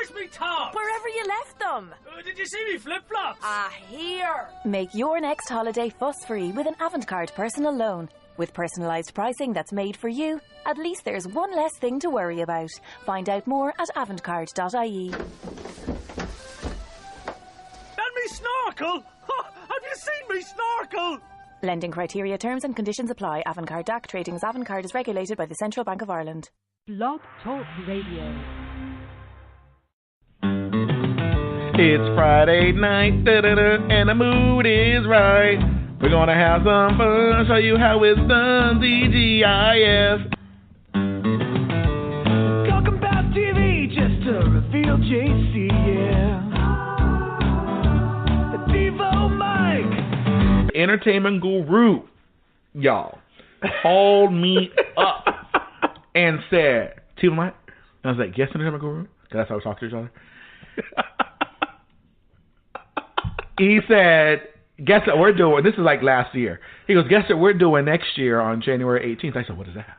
Where's me tops? Wherever you left them. Did you see me flip-flops? Here. Make your next holiday fuss-free with an Avantcard personal loan. With personalised pricing that's made for you, at least there's one less thing to worry about. Find out more at avantcard.ie. And me snorkel? Have you seen me snorkel? Lending criteria, terms and conditions apply. Avantcard DAC trading as Avantcard is regulated by the Central Bank of Ireland. Blog Talk Radio. It's Friday night, and the mood is right. We're gonna have some fun, show you how it's done, TGIF. Talk about TV just to reveal JC, yeah. The TiVoMike. Entertainment guru, y'all, called me up and said, TiVoMike? And I was like, yes, entertainment guru? Because that's how we talk to each other. He said, guess what we're doing? This is like last year. He goes, guess what we're doing next year on January 18th? I said, what is that?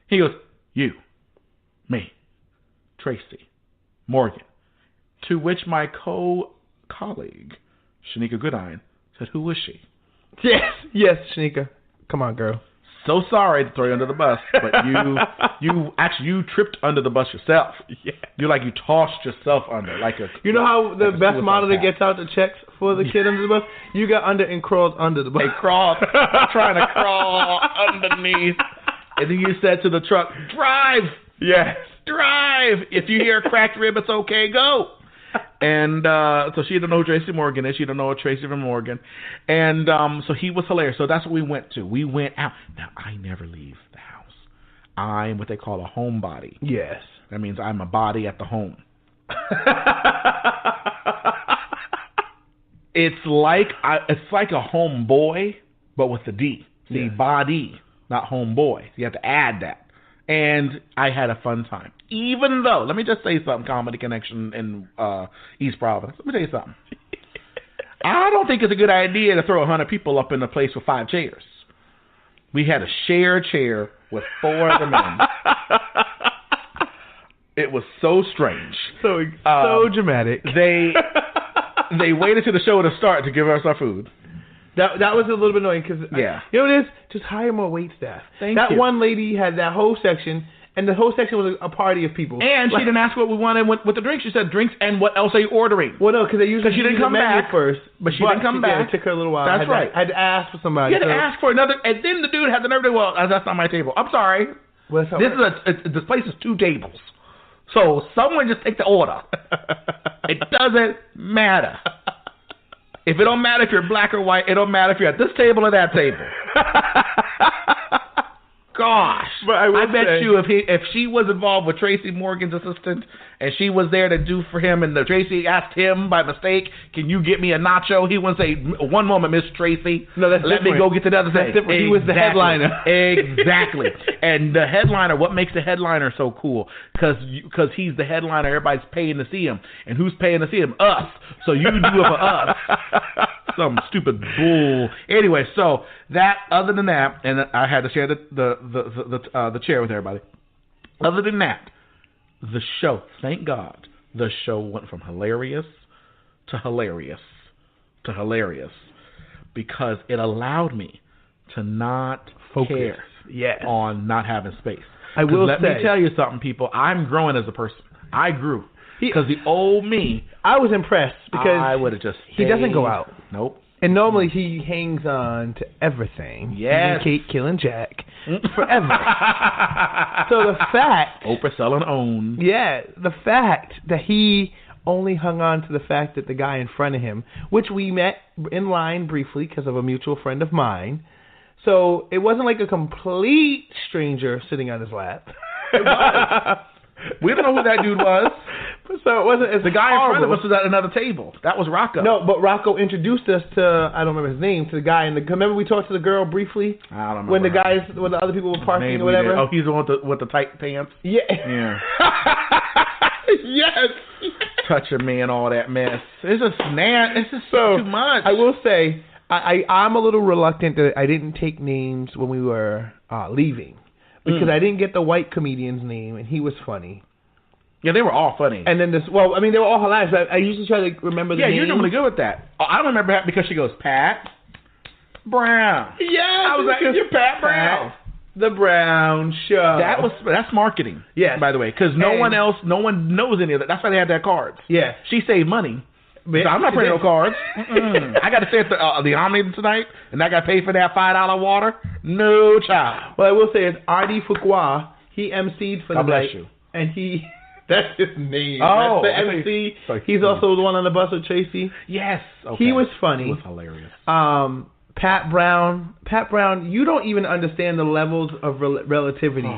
He goes, you, me, Tracy Morgan. To which my colleague, Shanika Goodine, said, who was she? Yes, Shanika. Come on, girl. So sorry to throw you under the bus, but you tripped under the bus yourself. Yeah. You tossed yourself under like a. You know how the best monitor gets out the checks for the kid under the bus? You got under and crawled under the bus. They crawled, trying to crawl underneath, and then you said to the truck, "Drive, yes, drive. If you hear a cracked rib, it's okay. Go." And so she didn't know who Tracy Morgan is. She didn't know Tracy from Morgan. And so he was hilarious. So that's what we went to. We went out. Now, I never leave the house. I'm what they call a homebody. Yes. That means I'm a body at the home. It's like a homeboy, but with the D. See, body, not homeboy. You have to add that. And I had a fun time. Even though, let me just say something, Comedy Connection in East Providence. Let me tell you something. I don't think it's a good idea to throw 100 people up in a place with 5 chairs. We had a shared chair with 4 other men. It was so strange. So dramatic. They waited till the show to start to give us our food. That was a little bit annoying because you know what it is? Just hire more wait staff. That one lady had that whole section, and the whole section was a party of people. And she didn't ask what we wanted with the drinks. She said drinks and what else are you ordering? Well, no, because she didn't come back first. But she didn't come back. It took her a little while. That's right. I had to ask for somebody. You had to ask for another, and then the dude had the nerve to that's not my table. I'm sorry. Well, this place is 2 tables. So someone just take the order. It doesn't matter. If it don't matter if you're black or white, it don't matter if you're at this table or that table. Gosh. But I bet you if she was involved with Tracy Morgan's assistant and she was there to do for him and Tracy asked him by mistake, can you get me a nacho? He wouldn't say, one moment, Miss Tracy. No, that's Let different. me go get to the other thing. Exactly. He was the headliner. Exactly. And the headliner, what makes the headliner so cool? Because he's the headliner, everybody's paying to see him. And who's paying to see him? Us. So you do it for us. Some stupid bull. Anyway, so that, other than that, and I had to share the chair with everybody. Other than that, the show, thank God, the show went from hilarious to hilarious to hilarious because it allowed me to not focus on not having space. Let me tell you something, people. I'm growing as a person. I grew. Because the old me, I was impressed because I would have just he doesn't go out. Nope. And normally he hangs on to everything. Yes. Kate killing Jack forever. So the fact Oprah selling own. Yeah, the fact that he only hung on to the fact that the guy in front of him, which we met in line briefly because of a mutual friend of mine. So it wasn't like a complete stranger sitting on his lap. It was. We don't know who that dude was. So it wasn't as the guy horrible. in front of us was at another table. That was Rocco. No, but Rocco introduced us to, I don't remember his name, to the guy in the. Remember we talked to the girl briefly? I don't remember. When the other people were parking or whatever. Oh, he's the one with the tight pants. Yeah. Yes. Touching me and all that mess. It's just too much. I will say I'm a little reluctant that I didn't take names when we were leaving because I didn't get the white comedian's name and he was funny. Yeah, they were all funny. And then they were all hilarious. But I usually try to remember the names. You're normally good with that. Oh, I don't remember that because she goes, Pat Brown. Yeah, I was like, you're Pat Brown. The Brown Show. That's marketing. Yes. By the way, because no one knows any of that. That's why they had their cards. Yeah. She saved money. So I'm not printing no cards. I got to stay at the Omni tonight, and I got to pay for that $5 water. No child. Well, I will say it's Artie Fuqua. He emceed for the night. God bless you. And that's his name. Oh, that's the MC. He's also the one on the bus with Tracy. Yes. Okay. He was funny. He was hilarious. Pat Brown, you don't even understand the levels of relativity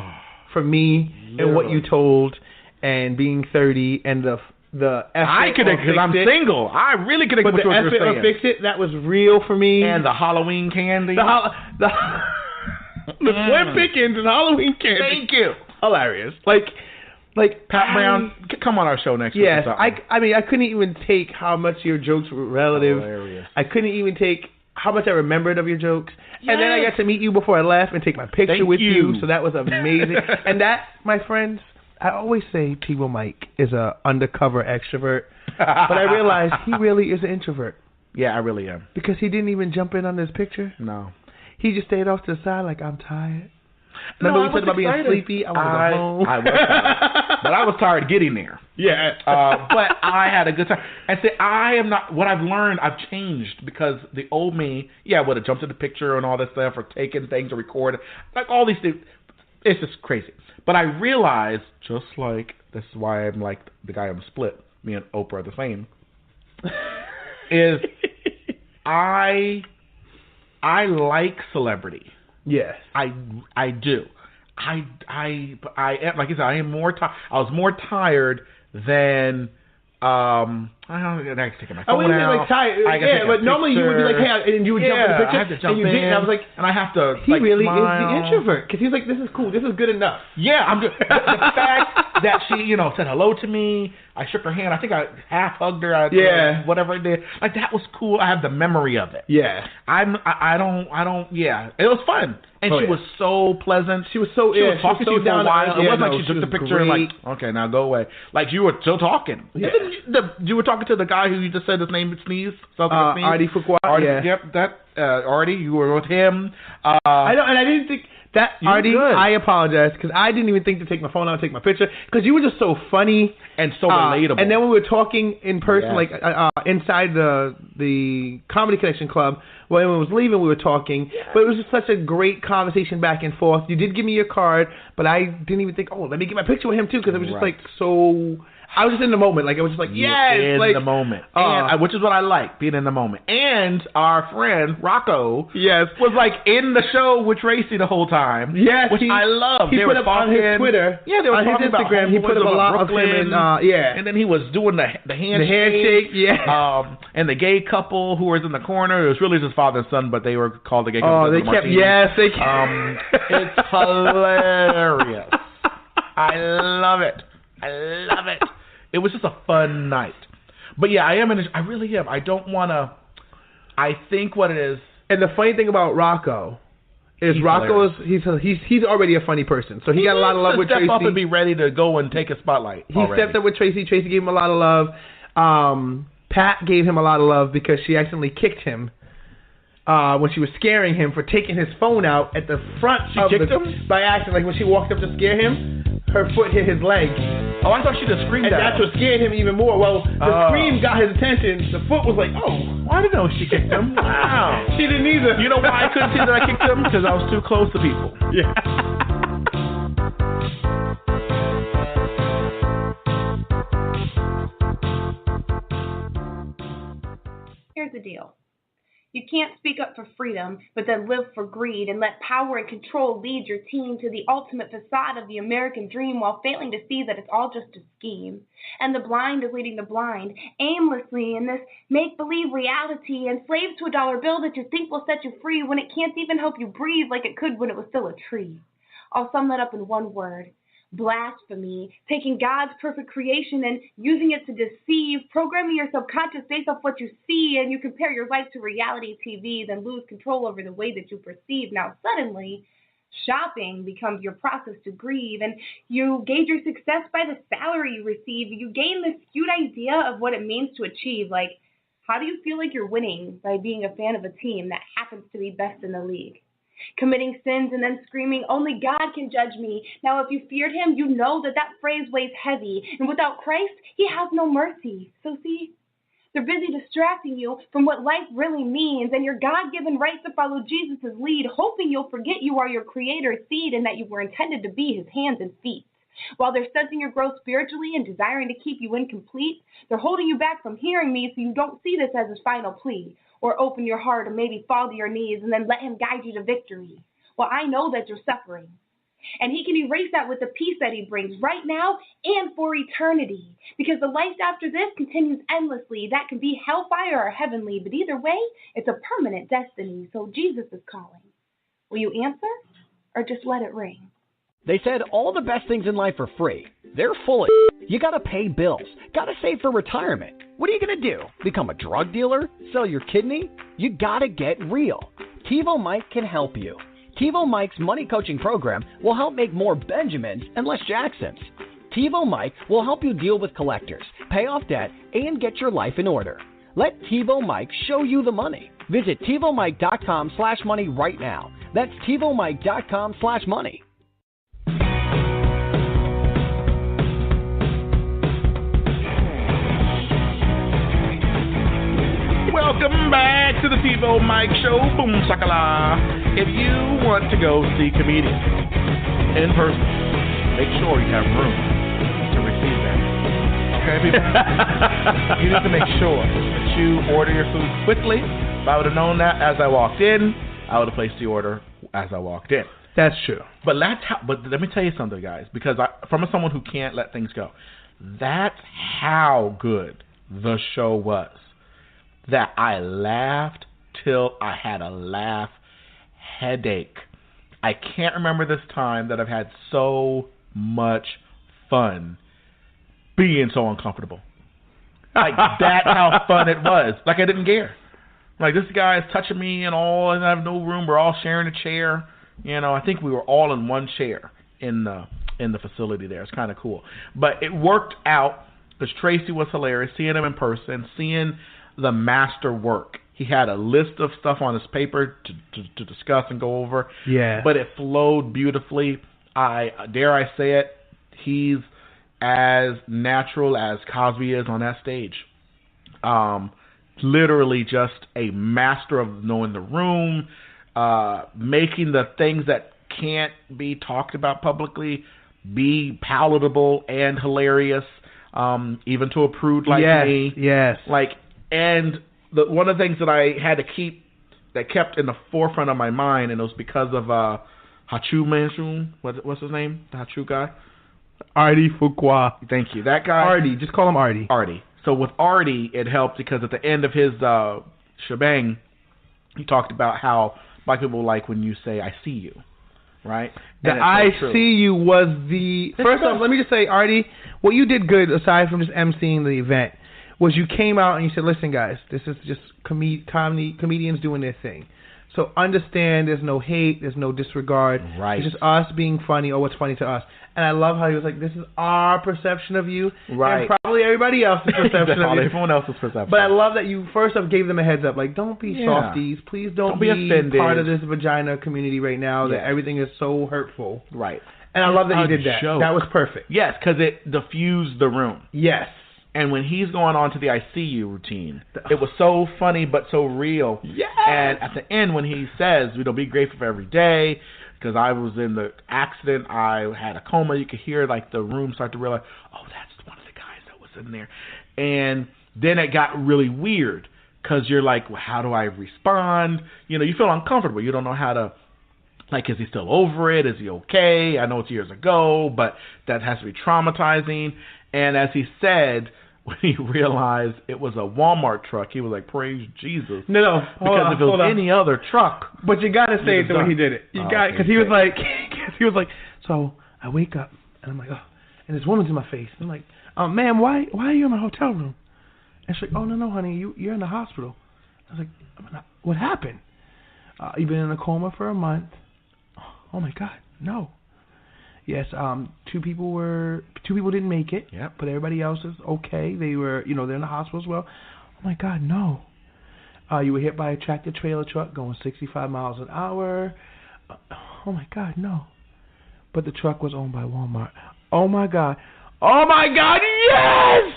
for me and what you told and being 30 and the I connect because I'm single. I really connect with what you're saying. But the Fix It, that was real for me. And the Halloween candy. The Slim Pickens and Halloween candy. Thank you. Hilarious. Like Pat Brown, come on our show next week. Yes, I mean, I couldn't even take how much your jokes were relative. Hilarious. I couldn't even take how much I remembered of your jokes. Yes. And then I got to meet you before I left and take my picture with you. So that was amazing. And that, my friends, I always say TiVoMike is a undercover extrovert. But I realized he really is an introvert. Yeah, I really am. Because he didn't even jump in on this picture. No. He just stayed off to the side like, I'm tired. Remember we said about being sleepy? I want to go home. I was tired. But I was tired getting there. Yeah. But I had a good time. And say, I am not, what I've learned, I've changed because the old me, would have jumped in the picture and all this stuff or taken things or recorded. Like all these things. It's just crazy. But I realized, just like, this is why I'm like the guy on Split, me and Oprah are the same, is I like celebrity. Yes, I do. I am, like you said, I am more tired. I was more tired than I don't know. I can take my phone out. Like tired. But normally you would be like, hey, and you would jump in the picture. I have to jump in. And I was like, and I have to. He like, really smile. is the introvert because he's like, this is cool. This is good enough. Yeah, I'm good. The fact that she, said hello to me. I shook her hand. I think I half hugged her. Whatever I did. Like that was cool. I have the memory of it. Yeah. I don't. Yeah. It was fun. And she was so pleasant. She was talking to you for a while. It wasn't like she took the picture and like, okay, now go away. Like you were still talking. Yeah. You were talking to the guy who you just said his name sneeze. Artie Fuqua. Yep. That Artie. You were with him. I don't. And I didn't think. That Artie, I apologize because I didn't even think to take my phone out and take my picture because you were just so funny and so relatable. And then we were talking in person, like inside the Comedy Connection Club. When we was leaving, we were talking, but it was just such a great conversation back and forth. You did give me your card, but I didn't even think, let me get my picture with him too because it was just like so. I was just in the moment, like it was just like in the moment, and which is what I like, being in the moment. And our friend Rocco, was like in the show with Tracy the whole time, which I love. He put up on his Twitter, they were on his Instagram. He put up a lot of him, and then he was doing the handshake, and the gay couple who was in the corner. It was really just father and son, but they were called the gay couple. They kept, they kept. It's hilarious. I love it. It was just a fun night. But yeah, I really am. I don't want to. I think what it is. And the funny thing about Rocco is he's already a funny person. So he got a lot of love with Tracy. Step up and be ready to go and take a spotlight. He stepped up with Tracy. Tracy gave him a lot of love. Pat gave him a lot of love because she accidentally kicked him when she was scaring him for taking his phone out at the front. She kicked him? By accident. Like when she walked up to scare him, her foot hit his leg. Oh, I thought she just screamed and that's what scared him even more. Well, the scream got his attention. The foot was like, I didn't know she kicked him. Wow. She didn't either. You know why I couldn't see that I kicked him? Because I was too close to people. Yeah. Here's the deal. You can't speak up for freedom, but then live for greed and let power and control lead your team to the ultimate facade of the American dream while failing to see that it's all just a scheme. And the blind is leading the blind aimlessly in this make-believe reality, enslaved to a dollar bill that you think will set you free when it can't even help you breathe like it could when it was still a tree. I'll sum that up in one word. Blasphemy, taking God's perfect creation and using it to deceive, programming your subconscious based off what you see, and you compare your life to reality TV, then lose control over the way that you perceive. Now suddenly, Shopping becomes your process to grieve, and you gauge your success by the salary you receive. You gain this skewed idea of what it means to achieve. Like, how do you feel like you're winning by being a fan of a team that happens to be best in the league? Committing sins and then screaming, only God can judge me. Now, if you feared him, you know that phrase weighs heavy, and without Christ, he has no mercy. So see, they're busy distracting you from what life really means and your God-given right to follow Jesus' lead, hoping you'll forget you are your Creator's seed and that you were intended to be his hands and feet. While they're sensing your growth spiritually and desiring to keep you incomplete, they're holding you back from hearing me so you don't see this as his final plea, or open your heart and maybe fall to your knees and then let him guide you to victory. Well, I know that you're suffering, and he can erase that with the peace that he brings right now and for eternity, because the life after this continues endlessly. That can be hellfire or heavenly, but either way, it's a permanent destiny, so Jesus is calling. Will you answer, or just let it ring? They said all the best things in life are free. They're full of You gotta pay bills, gotta save for retirement. What are you gonna do? Become a drug dealer? Sell your kidney? You gotta get real. TiVoMike can help you. TiVoMike's money coaching program will help make more Benjamins and less Jacksons. TiVoMike will help you deal with collectors, pay off debt, and get your life in order. Let TiVoMike show you the money. Visit TiVoMike.com/money right now. That's TiVoMike.com/money. Welcome back to the TiVoMike Show. Boom shakala. If you want to go see comedians in person, make sure you have room to receive that. Okay, people? You need to make sure that you order your food quickly. If I would have known that as I walked in, I would have placed the order as I walked in. That's true. But let me tell you something, guys, because from someone who can't let things go, that's how good the show was. That I laughed till I had a laugh headache. I can't remember this time that I've had so much fun being so uncomfortable. Like, that's how fun it was. Like, I didn't care. Like, this guy is touching me and all, and I have no room. We're all sharing a chair. You know, I think we were all in one chair in the facility there. It's kind of cool. But it worked out because Tracy was hilarious. Seeing him in person, seeing the master work. He had a list of stuff on his paper to discuss and go over. Yeah. But it flowed beautifully. Dare I say it, he's as natural as Cosby is on that stage. Literally just a master of knowing the room, making the things that can't be talked about publicly be palatable and hilarious, even to a prude like me. Yes. And one of the things that I had to keep, that kept in the forefront of my mind, and it was because of Hachu Manshun. What's his name? The Hachu guy? Artie Fuqua. Thank you. That guy. Artie. Just call him Artie. Artie. So with Artie, it helped because at the end of his shebang, he talked about how black people like when you say, I see you. Right? The I see you was the... First off, let me just say, Artie, what you did good, aside from just emceeing the event, was you came out and you said, listen, guys, this is just comedians doing their thing. So understand there's no hate, there's no disregard. Right. It's just us being funny or what's funny to us. And I love how he was like, this is our perception of you. Right. And probably everybody else's perception of you. Everyone else's perception. But I love that you first off gave them a heads up. Like, don't be softies. Please don't be offended. Part of this vagina community right now that everything is so hurtful. Right. And I love that you did that. Joke. That was perfect. Yes, because it diffused the room. Yes. And when he's going on to the I see you routine, it was so funny but so real. Yes. And at the end when he says, be grateful for every day, because I was in the accident, I had a coma, you could hear like the room start to realize, oh, that's one of the guys that was in there. And then it got really weird because you're like, well, how do I respond? You know, you feel uncomfortable. You don't know how to, like, is he still over it? Is he okay? I know it's years ago, but that has to be traumatizing. And as he said, when he realized it was a Walmart truck, he was like, praise Jesus. No. Because if it was any other truck. But you got to say it the way he did it. You got because he was like, so I wake up and I'm like, oh, and this woman's in my face. I'm like, ma'am, why are you in my hotel room? And she's like, oh, no, honey, you're in the hospital. I was like, what happened? You've been in a coma for a month. Oh my God, no. Yes, two people didn't make it. Yep. But everybody else is okay. They were, they're in the hospital as well. Oh my God, no. You were hit by a tractor trailer truck going 65 miles an hour. Oh my God, no. But the truck was owned by Walmart. Oh my God. Oh my God, yes!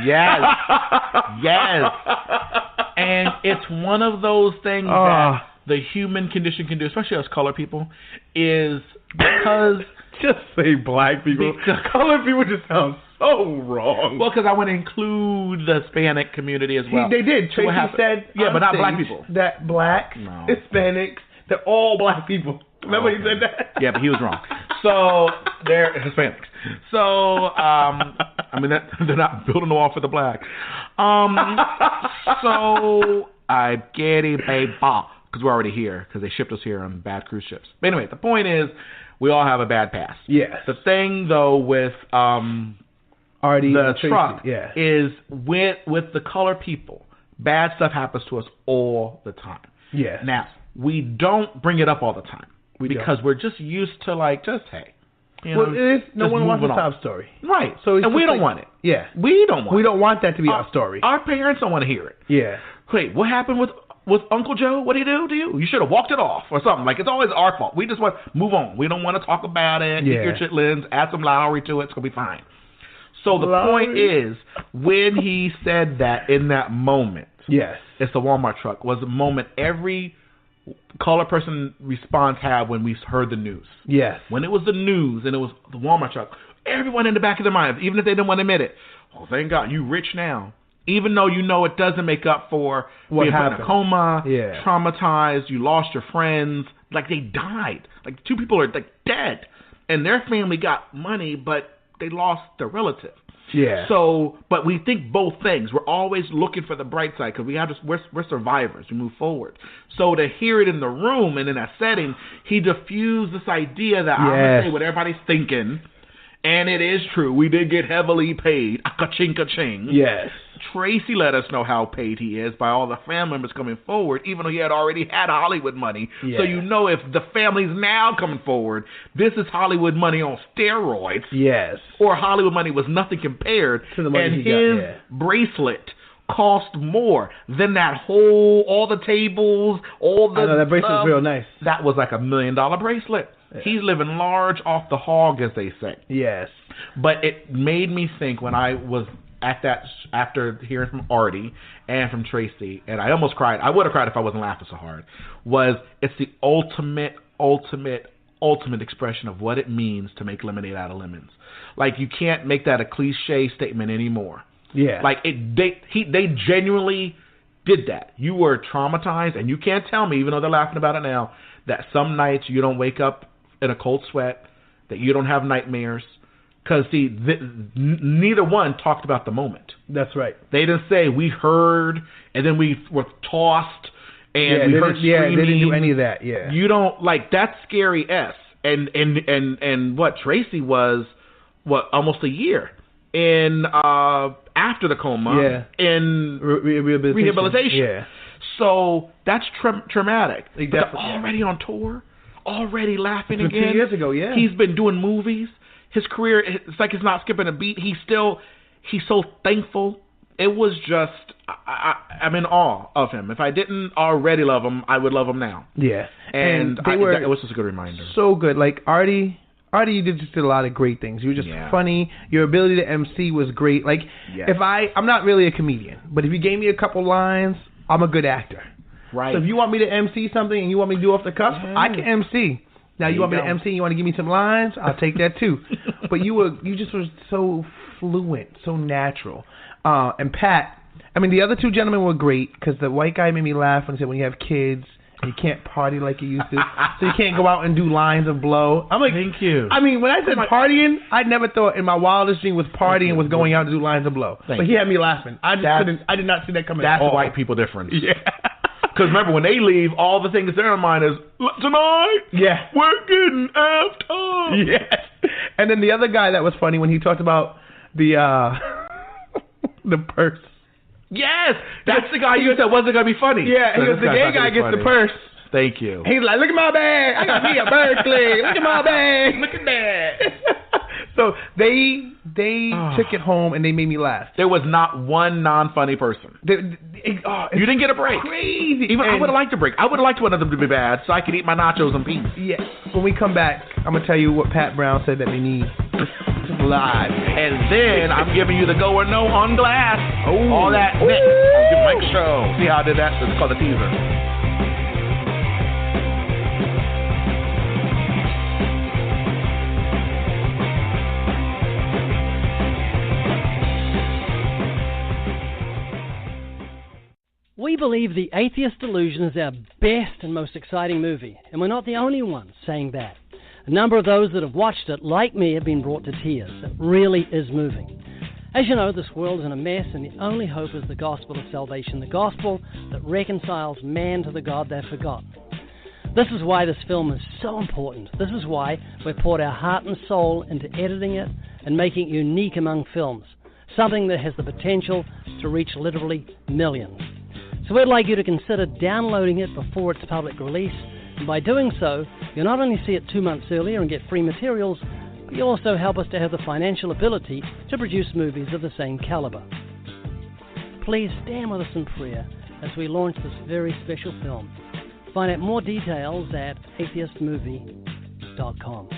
Yes. Yes. And it's one of those things that the human condition can do, especially us colored people, is because... Just say black people. Colored people just sound so wrong. Well, because I want to include the Hispanic community as well. They did. Tracy said, but not black people. That black, Hispanics, they're all black people. Remember he said that? Yeah, but he was wrong. So they're Hispanics. So they're not building the wall for the black. So I get it, baby, because we're already here because they shipped us here on bad cruise ships. But anyway, the point is, we all have a bad past. Yes. The thing though with Artie the Tracy, truck is with the color people, bad stuff happens to us all the time. Yes. Now we don't bring it up all the time because we're just used to hey. No one wants a top story. Right. So and we don't want it. Yeah. We don't want it. We don't want that to be our story. Our parents don't want to hear it. Yeah. Wait, what happened with Uncle Joe? What did he do to you? You should have walked it off or something. It's always our fault. We just want to move on. We don't want to talk about it. Yeah. Eat your chitlins. Add some Lowry to it. It's going to be fine. So the point is, when he said that in that moment, yes, it's the Walmart truck, was the moment every color person response had when we heard the news. Yes. When it was the news and it was the Walmart truck, everyone in the back of their minds, even if they didn't want to admit it, oh, thank God, you rich now. Even though it doesn't make up for what being happened? In a coma, yeah, traumatized, you lost your friends, they died. Two people are dead. And their family got money, but they lost their relative. Yeah. So, but we think both things. We're always looking for the bright side because we're survivors. We move forward. So to hear it in the room and in that setting, he diffused this idea that I'm going to say what everybody's thinking. And it is true. We did get heavily paid. Ka-ching, ka-ching. Yes. Tracy let us know how paid he is by all the family members coming forward, even though he had already had Hollywood money. Yeah. So if the family's now coming forward, this is Hollywood money on steroids. Yes. Or Hollywood money was nothing compared. To the money and he his got, bracelet cost more than all the tables, all the... I know, that bracelet's real nice. That was $1 million bracelet. Yeah. He's living large off the hog, as they say. Yes. But it made me think when I was at that, after hearing from Artie and from Tracy, and I almost cried. I would have cried if I wasn't laughing so hard. It's the ultimate expression of what it means to make lemonade out of lemons. You can't make that a cliche statement anymore. Yeah. They genuinely did that. You were traumatized, and you can't tell me, even though they're laughing about it now, that some nights you don't wake up in a cold sweat, that you don't have nightmares. Because, neither one talked about the moment. That's right. They didn't say, we heard, and then we were tossed, and we heard screaming. Yeah, they didn't do any of that, yeah. You don't, that's scary S. And what Tracy was, almost a year in, after the coma, in rehabilitation. Yeah. So, that's traumatic. Exactly. But already on tour, already laughing it's again. 2 years ago, yeah. He's been doing movies. His career, it's like he's not skipping a beat. He's so thankful. It was just, I'm in awe of him. If I didn't already love him, I would love him now. Yeah. And it was just a good reminder. So good. Artie, you just did a lot of great things. You were just funny. Your ability to MC was great. I'm not really a comedian, but if you gave me a couple lines, I'm a good actor. Right. So if you want me to MC something and you want me to do off the cuff, I can MC. Now you want me to MC and you want to give me some lines, I'll take that too. But you just were so fluent, so natural. And Pat, the other two gentlemen were great because the white guy made me laugh when he said when you have kids and you can't party like you used to, so you can't go out and do lines of blow. I'm like, thank you. When I said partying, I never thought in my wildest dream was partying was going out to do lines of blow. But he had me laughing. I did not see that coming. That's at all. white people difference. Yeah. Because remember, when they leave, all the things in their mind is, tonight, we're getting effed up. Yes. And then the other guy that was funny when he talked about the purse. Yes, that's the guy you said wasn't going to be funny. Yeah, So he goes, the gay guy gets the purse. Thank you. He's like, look at my bag. I got me a Berkeley. Look at my bag. Look at that. So they took it home and they made me laugh. There was not one non-funny person. You didn't get a break. Crazy. I would have liked a break. I would have liked one of them to be bad so I could eat my nachos in peace. Yeah. When we come back, I'm going to tell you what Pat Brown said that we need live. And then I'm giving you the go or no on Glass. Oh. All that next on the Mike Show. See how I did that? It's called a teaser. We believe The Atheist Delusion is our best and most exciting movie, and we're not the only ones saying that. A number of those that have watched it, like me, have been brought to tears. It really is moving. As you know, this world is in a mess, and the only hope is the gospel of salvation, the gospel that reconciles man to the God they've forgotten. This is why this film is so important. This is why we've poured our heart and soul into editing it and making it unique among films, something that has the potential to reach literally millions. So we'd like you to consider downloading it before its public release, and by doing so, you'll not only see it 2 months earlier and get free materials, but you'll also help us to have the financial ability to produce movies of the same caliber. Please stand with us in prayer as we launch this very special film. Find out more details at atheistmovie.com.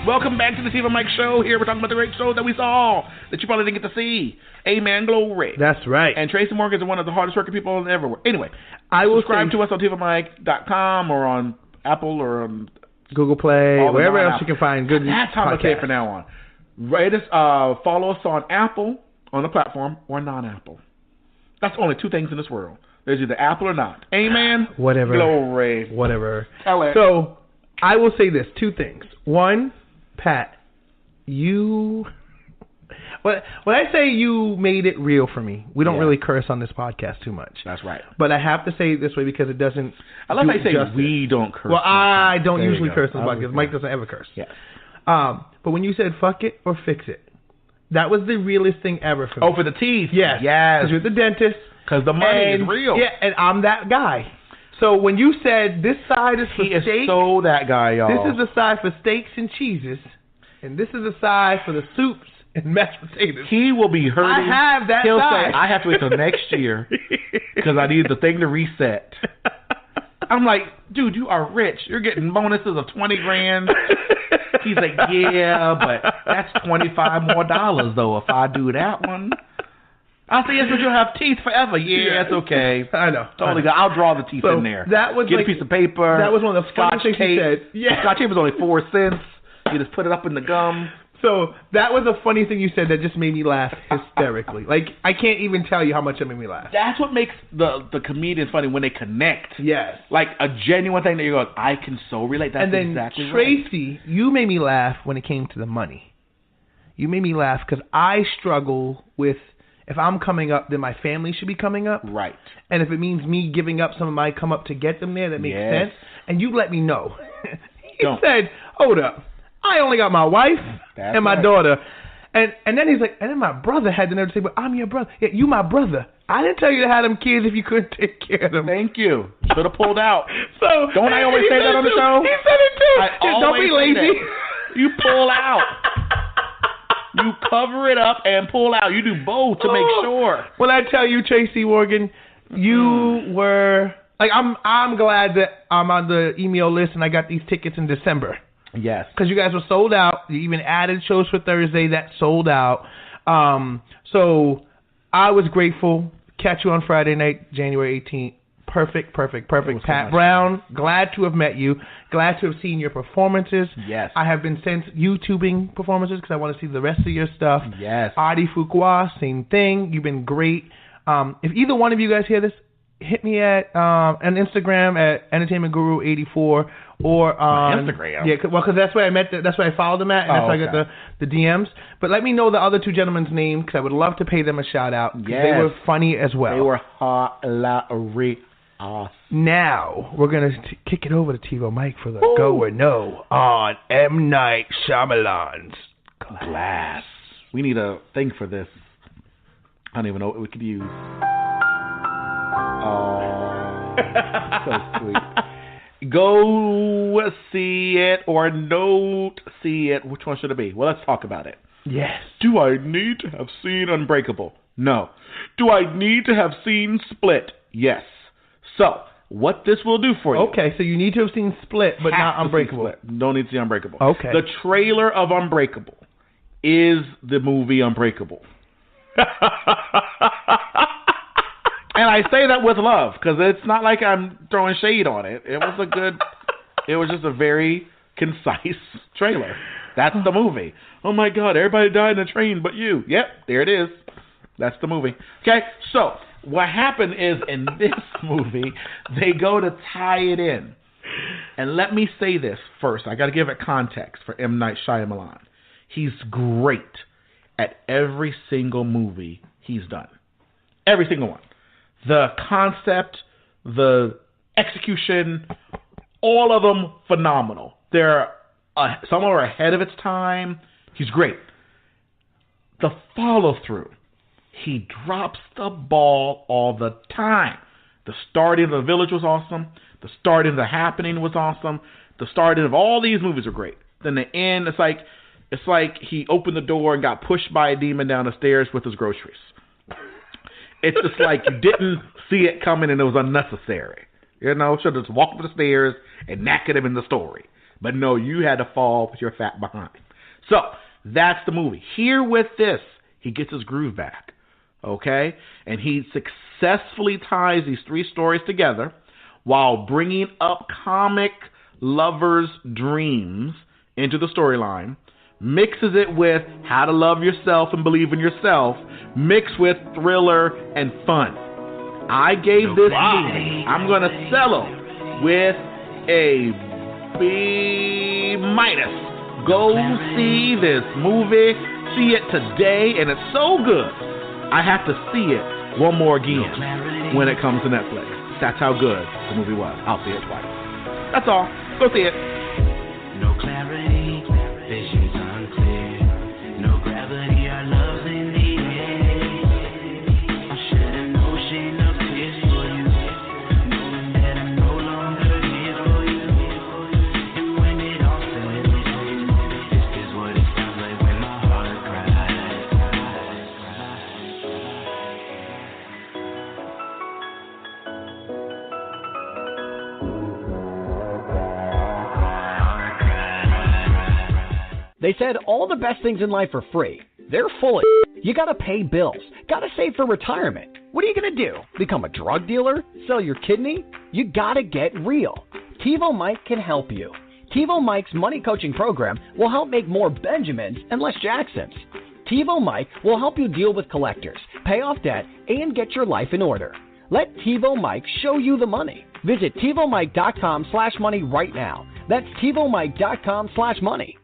Welcome back to the TiVoMike Show. Here we're talking about the great show that we saw that you probably didn't get to see. Amen, glory. That's right. And Tracy Morgan is one of the hardest working people ever. Anyway, I will subscribe to us on TiVoMike.com or on Apple or on Google Play, wherever else you can find good podcasts. That's how I'm going to say it from now on. Rate us, follow us on Apple, on the platform, or non-Apple. That's only two things in this world. There's either Apple or not. Amen. Whatever. Glory. Whatever. Alec. So, I will say this, two things. One, Pat, you... When I say you made it real for me, we don't really curse on this podcast too much. That's right. But I have to say it this way because it doesn't... I love how you say we don't curse. Well, I don't usually curse on the podcast. Mike doesn't ever curse. Yes. But when you said fuck it or fix it, that was the realest thing ever for me. Oh, for the teeth? Yes. Yes. Because you're the dentist. Because the money is real. Yeah, and I'm that guy. So when you said this side is for steak, he is so that guy, y'all. This is the side for steaks and cheeses, and this is the side for the soups and mashed potatoes. He will be hurting. I have that He'll side. say, I have to wait till next year because I need the thing to reset. I'm like, dude, you are rich. You're getting bonuses of $20,000. He's like, yeah, but that's $25 more though if I do that one. I'll say, yes, but you'll have teeth forever. Yeah, it's okay. I know. Totally good. I'll draw the teeth in there. That was Get a piece of paper. That was one of the Scotch funny things tape. he said. Yeah. Scotch tape was only 4 cents. You just put it up in the gum. So that was a funny thing you said that just made me laugh hysterically. Like, I can't even tell you how much it made me laugh. That's what makes the comedians funny, when they connect. Yes. Like a genuine thing that you go, I can so relate. That's and then exactly Tracy, right. you made me laugh when it came to the money. You made me laugh because I struggle with, if I'm coming up, then my family should be coming up. Right. And if it means me giving up some of my come up to get them there, that makes sense. And you let me know. He said, hold up. I only got my wife and my daughter. And then he's like, and then my brother had the nerve to say, but I'm your brother. Yeah, you my brother. I didn't tell you to have them kids if you couldn't take care of them. Thank you. Should have pulled out. So don't I always say that on the show? He said it too. Don't be lazy. You pull out. You cover it up and pull out. You do both to make sure. When I tell you, Tracy Morgan, you were like, I'm glad that I'm on the email list and I got these tickets in December. Yes. Because you guys were sold out. You even added shows for Thursday that sold out. So I was grateful. Catch you on Friday night, January 18th. Perfect. Pat Brown, glad to have met you. Glad to have seen your performances. Yes. I have been since YouTubing performances because I want to see the rest of your stuff. Yes. Adi Fuqua, same thing. You've been great. If either one of you guys hear this, hit me at on Instagram at entertainmentguru84 or on Instagram. Yeah, because that's where I met. That's where I followed them at, and that's where I got the DMs. But let me know the other two gentlemen's names because I would love to pay them a shout out. Yes. They were funny as well. They were hilarious. Now we're gonna kick it over to TiVoMike for the go or no on M. Night Shyamalan's Glass. We need a thing for this. I don't even know what we could use. Oh, so sweet. Go see it or don't see it. Which one should it be? Well, let's talk about it. Yes. Do I need to have seen Unbreakable? No. Do I need to have seen Split? Yes. So, what this will do for you. Okay, so you need to have seen Split, but not Unbreakable. Don't need to see Unbreakable. Okay. The trailer of Unbreakable is the movie Unbreakable. And I say that with love, because it's not like I'm throwing shade on it. It was just a very concise trailer. That's the movie. Oh my God, everybody died in a train but you. Yep, there it is. That's the movie. Okay, so what happened is in this movie, they go to tie it in. And let me say this first. I got to give it context for M. Night Shyamalan. He's great at every single movie he's done. Every single one. The concept, the execution, all of them phenomenal. Some are ahead of its time. He's great. The follow-through. He drops the ball all the time. The starting of The Village was awesome. The starting of The Happening was awesome. The starting of all these movies are great. Then the end, it's like he opened the door and got pushed by a demon down the stairs with his groceries. It's just like you didn't see it coming and it was unnecessary. You know, should have just walked up the stairs and knackered him in the story. But no, you had to fall with your fat behind. So, that's the movie. Here with this, he gets his groove back. Okay? And he successfully ties these three stories together while bringing up comic lovers' dreams into the storyline, mixes it with how to love yourself and believe in yourself, mixed with thriller and fun. I gave this movie, I'm going to settle with a B-. Go see this movie, see it today, and it's so good, I have to see it one more again when it comes to Netflix. That's how good the movie was. I'll see it twice. That's all. Go see it. No clarity, visions unclear. No gravity, our love's in the air. I shed an ocean of tears for you, knowing that I'm no longer here for you. And when it all said and done, this is what it sounds like when my heart cries. They said all the best things in life are free. They're full of You gotta pay bills. Gotta save for retirement. What are you gonna do? Become a drug dealer? Sell your kidney? You gotta get real. TiVoMike can help you. TiVoMike's money coaching program will help make more Benjamins and less Jacksons. TiVoMike will help you deal with collectors, pay off debt, and get your life in order. Let TiVoMike show you the money. Visit TiVoMike.com/money right now. That's TiVoMike.com/money.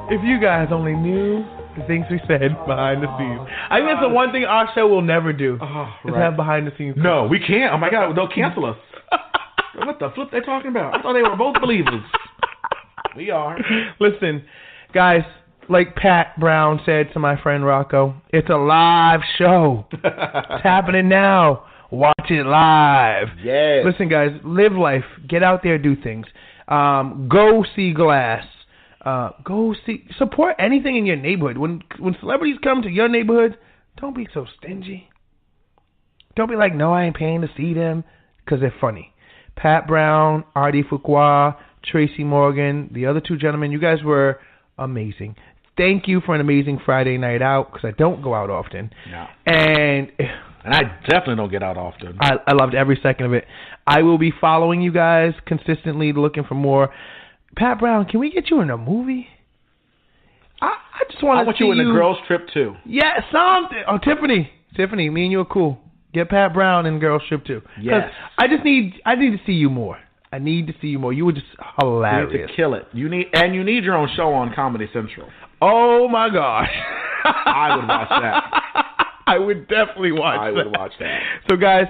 If you guys only knew the things we said behind the scenes. I think that's the one thing our show will never do. Is have behind the scenes. No, we can't. Oh my God, they'll cancel us. What the flip they talking about? I thought they were both believers. We are. Listen, guys, like Pat Brown said to my friend Rocco, it's a live show. It's happening now. Watch it live. Yes. Listen, guys, live life. Get out there, do things. Go see Glass. Support anything in your neighborhood. When celebrities come to your neighborhood, don't be so stingy. Don't be like, no, I ain't paying to see them, because they're funny. Pat Brown, Artie Fuqua, Tracy Morgan, the other two gentlemen, you guys were amazing. Thank you for an amazing Friday night out, because I don't go out often. No. And I definitely don't get out often. I loved every second of it. I will be following you guys consistently, looking for more. Pat Brown, can we get you in a movie? I just want to see you in a girls trip too. Yeah, something. Oh, Tiffany, me and you are cool. Get Pat Brown in girls trip too. Yes. I need to see you more. I need to see you more. You were just hilarious. You need to kill it. You need your own show on Comedy Central. Oh my gosh. I would watch that. I would definitely watch that. I would watch that. So guys,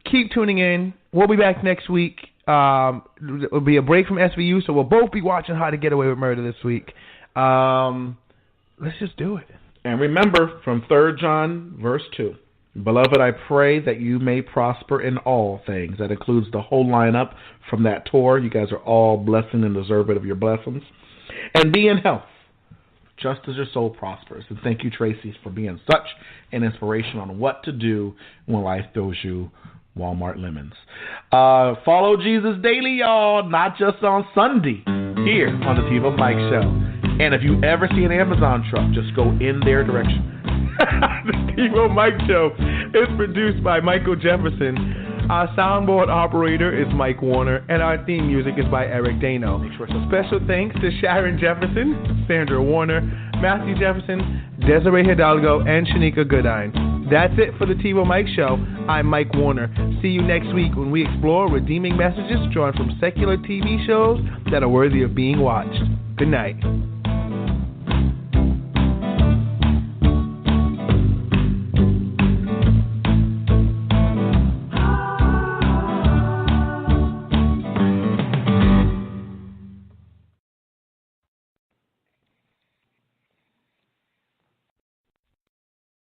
keep tuning in. We'll be back next week. It'll be a break from SVU, so we'll both be watching How to Get Away with Murder this week. Let's just do it. And remember, from 3 John, verse 2, Beloved, I pray that you may prosper in all things. That includes the whole lineup from that tour. You guys are all blessed and deserved of your blessings. And be in health, just as your soul prospers. And thank you, Tracy, for being such an inspiration on what to do when life throws you Walmart lemons. Follow Jesus daily, y'all, not just on Sunday, here on the TiVoMike Show. And if you ever see an Amazon truck, just go in their direction. The TiVoMike Show is produced by Michael Jefferson. Our soundboard operator is Mike Warner, and our theme music is by Eric Dano. Special thanks to Sharon Jefferson, Sandra Warner, Matthew Jefferson, Desiree Hidalgo, and Shanika Goodine. That's it for the TiVoMike Show. I'm Mike Warner. See you next week when we explore redeeming messages drawn from secular TV shows that are worthy of being watched. Good night.